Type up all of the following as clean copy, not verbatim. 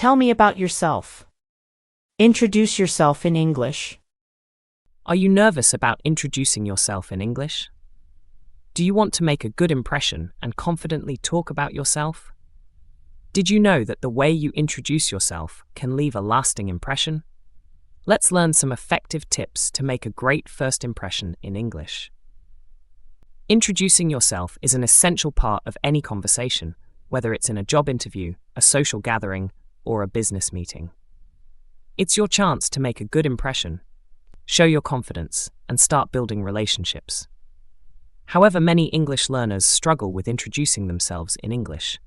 Tell me about yourself. Introduce yourself in English. Are you nervous about introducing yourself in English? Do you want to make a good impression and confidently talk about yourself? Did you know that the way you introduce yourself can leave a lasting impression? Let's learn some effective tips to make a great first impression in English. Introducing yourself is an essential part of any conversation, whether it's in a job interview, a social gathering, or a business meeting. It's your chance to make a good impression, show your confidence, and start building relationships. However, many English learners struggle with introducing themselves in English.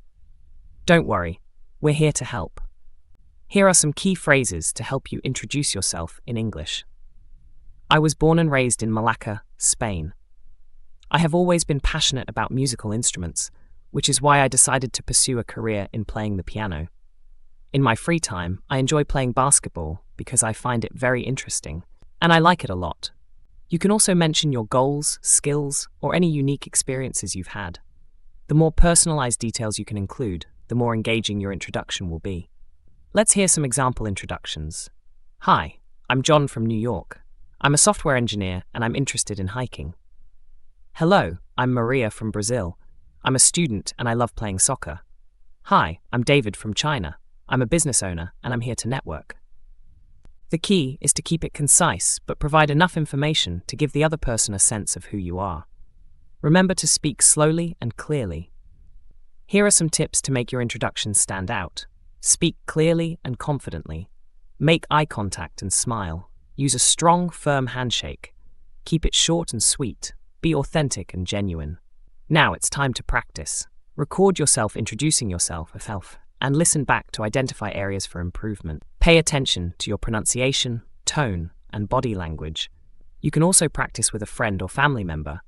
Don't worry, we're here to help. Here are some key phrases to help you introduce yourself in English. I was born and raised in Malacca, Spain. I have always been passionate about musical instruments, which is why I decided to pursue a career in playing the piano. In my free time, I enjoy playing basketball because I find it very interesting, and I like it a lot. You can also mention your goals, skills, or any unique experiences you've had. The more personalized details you can include, the more engaging your introduction will be. Let's hear some example introductions. Hi, I'm John from New York. I'm a software engineer and I'm interested in hiking. Hello, I'm Maria from Brazil. I'm a student and I love playing soccer. Hi, I'm David from China. I'm a business owner and I'm here to network. The key is to keep it concise, but provide enough information to give the other person a sense of who you are. Remember to speak slowly and clearly. Here are some tips to make your introduction stand out. Speak clearly and confidently. Make eye contact and smile. Use a strong, firm handshake. Keep it short and sweet. Be authentic and genuine. Now it's time to practice. Record yourself introducing yourself and listen back to identify areas for improvement. Pay attention to your pronunciation, tone, and body language. You can also practice with a friend or family member.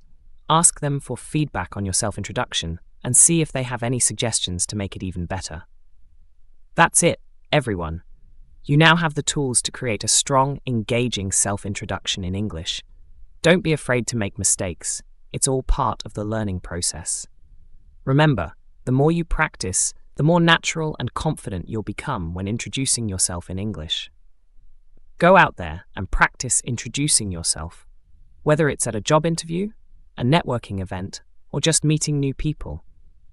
Ask them for feedback on your self-introduction and see if they have any suggestions to make it even better. That's it, everyone. You now have the tools to create a strong, engaging self-introduction in English. Don't be afraid to make mistakes. It's all part of the learning process. Remember, the more you practice, the more natural and confident you'll become when introducing yourself in English. Go out there and practice introducing yourself, whether it's at a job interview, a networking event, or just meeting new people.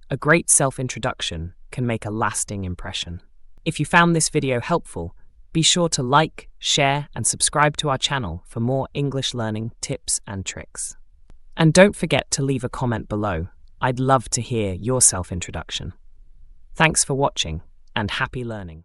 A great self-introduction can make a lasting impression. If you found this video helpful, be sure to like, share, and subscribe to our channel for more English learning tips and tricks. And don't forget to leave a comment below. I'd love to hear your self-introduction. Thanks for watching, and happy learning.